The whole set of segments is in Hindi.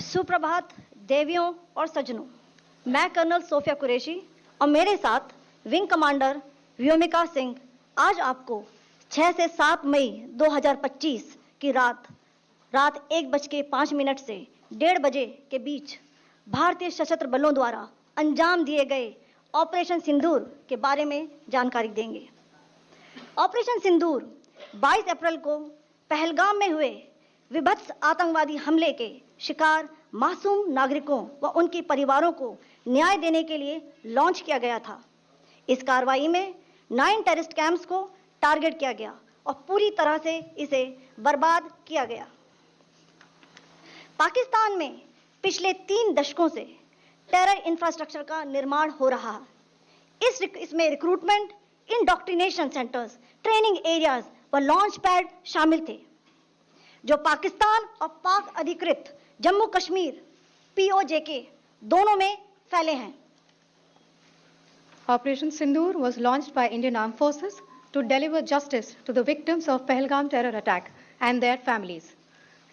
सुप्रभात देवियों और सज्जनों, मैं कर्नल सोफिया कुरैशी और मेरे साथ विंग कमांडर व्योमिका सिंह आज आपको 6 से 7 मई 2025 की रात 1:05 से 1:30 बजे के बीच भारतीय सशस्त्र बलों द्वारा अंजाम दिए गए ऑपरेशन सिंदूर के बारे में जानकारी देंगे। ऑपरेशन सिंदूर 22 अप्रैल को पहलगाम में हुए विभत्स आतंकवादी हमले के शिकार मासूम नागरिकों व उनके परिवारों को न्याय देने के लिए लॉन्च किया गया था। इस कार्रवाई में 9 टेररिस्ट कैंप्स को टारगेट किया गया और पूरी तरह से इसे बर्बाद किया गया। पाकिस्तान में पिछले 3 दशकों से टेरर इंफ्रास्ट्रक्चर का निर्माण हो रहा है। इसमें recruitment, indoctrination centres, training areas व लॉन्च पैड शामिल थे, जो पाकिस्तान और पाक अधिकृत जम्मू कश्मीर POJK दोनों में फैले हैं। Operation Sindoor was launched by Indian Armed Forces to deliver justice to the victims of Pahalgam terror attack and their families.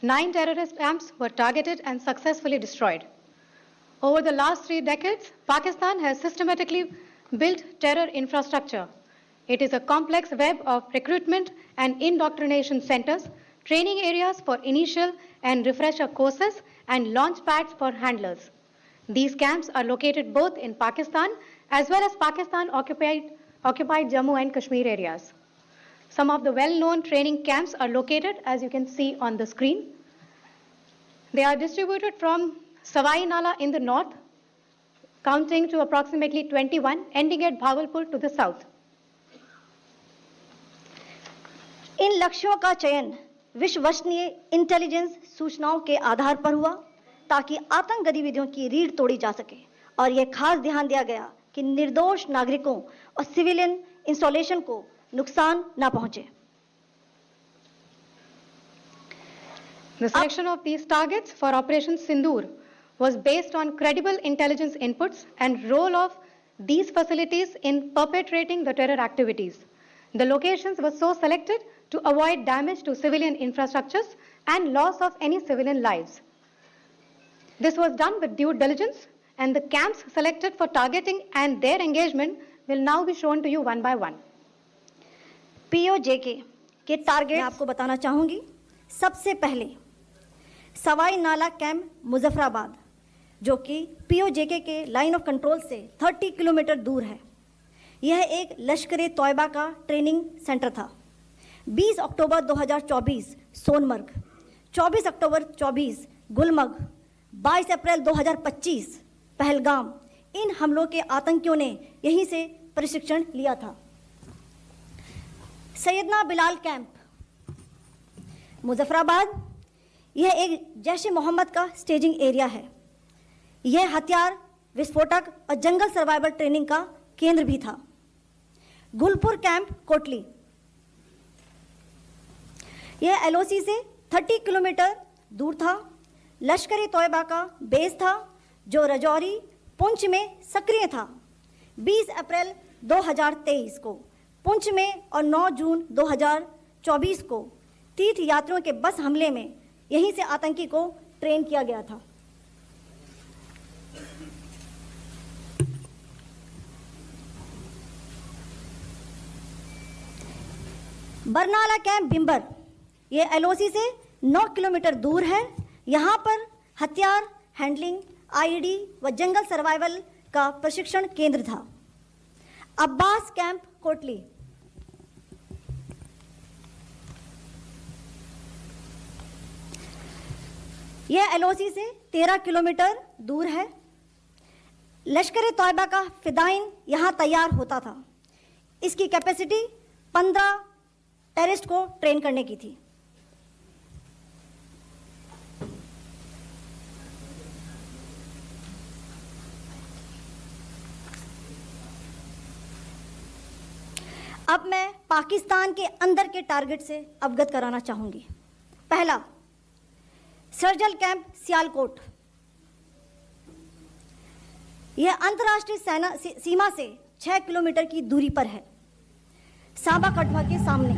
9 terrorist camps were targeted and successfully destroyed. Over the last 3 decades, Pakistan has systematically built terror infrastructure. It is a complex web of recruitment and indoctrination centers, training areas for initial and refresher courses, and launch pads for handlers. These camps are located both in Pakistan as well as Pakistan-occupied Jammu and Kashmir areas. Some of the well-known training camps are located, as you can see on the screen. They are distributed from Savai Nala in the north, counting to approximately 21, ending at Bhagalpur to the south. इन लक्ष्यों का चयन विश्वसनीय इंटेलिजेंस सूचनाओं के आधार पर हुआ ताकि आतंक गतिविधियों की रीढ़ तोड़ी जा सके, और यह खास ध्यान दिया गया कि निर्दोष नागरिकों और सिविलियन इंस्टॉलेशन को नुकसान न पहुंचे। The selection of these targets for Operation Sindoor was based on credible intelligence inputs and role of these facilities in perpetrating the terror activities. The locations were so selected to avoid damage to civilian infrastructures and loss of any civilian lives. This was done with due diligence, and the camps selected for targeting and their engagement will now be shown to you one by one. POJK के टारगेट आपको बताना चाहूंगी। सबसे पहले सवाई नाला कैंप मुजफ्फराबाद, जो कि POJK के लाइन ऑफ कंट्रोल से 30 किलोमीटर दूर है। यह एक लश्कर-ए-तौयबा का ट्रेनिंग सेंटर था। 20 अक्टूबर 2024 सोनमर्ग, 24 अक्टूबर 24 गुलमर्ग, 22 अप्रैल 2025 पहलगाम, इन हमलों के आतंकियों ने यहीं से प्रशिक्षण लिया था। सैयदना बिलाल कैंप मुजफ्फराबाद, यह एक जैश-ए-मोहम्मद का स्टेजिंग एरिया है। यह हथियार, विस्फोटक और जंगल सर्वाइवल ट्रेनिंग का केंद्र भी था। गुलपुर कैंप कोटली, यह LOC से 30 किलोमीटर दूर था। लश्कर-ए-तौयबा का बेस था, जो रजौरी, पुंछ में सक्रिय था। 20 अप्रैल 2023 को पुंछ में और 9 जून 2024 को तीर्थ यात्रियों के बस हमले में यहीं से आतंकी को ट्रेन किया गया था। बरनाला कैंप बिंबर, यह LOC से 9 किलोमीटर दूर है। यहाँ पर हथियार, हैंडलिंग, IED व जंगल सर्वाइवल का प्रशिक्षण केंद्र था। अब्बास कैंप कोटली, यह LOC से 13 किलोमीटर दूर है। लश्कर-ए-तौयबा का फिदाइन यहाँ तैयार होता था। इसकी कैपेसिटी 15 टेररिस्ट को ट्रेन करने की थी। अब मैं पाकिस्तान के अंदर के टारगेट से अवगत कराना चाहूंगी। पहला, सर्जल कैंप सियालकोट, यह अंतर्राष्ट्रीय सीमा से 6 किलोमीटर की दूरी पर है, सांबा कठवा के सामने।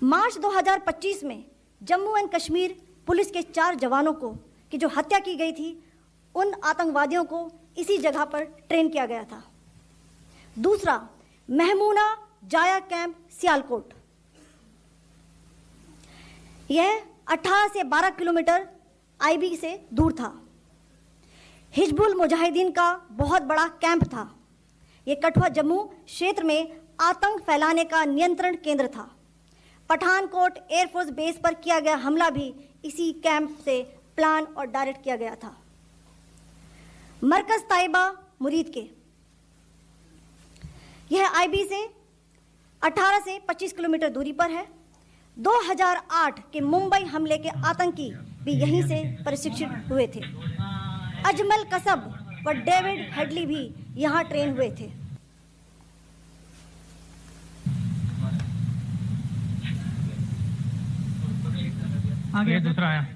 मार्च 2025 में जम्मू एंड कश्मीर पुलिस के 4 जवानों को की जो हत्या की गई थी, उन आतंकवादियों को इसी जगह पर ट्रेन किया गया था। दूसरा, महमूना जाया कैंप सियालकोट, यह 18 से 12 किलोमीटर आईबी से दूर था। हिजबुल मुजाहिदीन का बहुत बड़ा कैंप था। यह कठुआ जम्मू क्षेत्र में आतंक फैलाने का नियंत्रण केंद्र था। पठानकोट एयरफोर्स बेस पर किया गया हमला भी इसी कैंप से प्लान और डायरेक्ट किया गया था। मरकज ताइबा मुरीद के, यह आईबी से 18 से 25 किलोमीटर दूरी पर है। 2008 के मुंबई हमले के आतंकी भी यहीं से प्रशिक्षित हुए थे। अजमल कसब व डेविड हेडली भी यहां ट्रेन हुए थे। आगे दूसरा आया।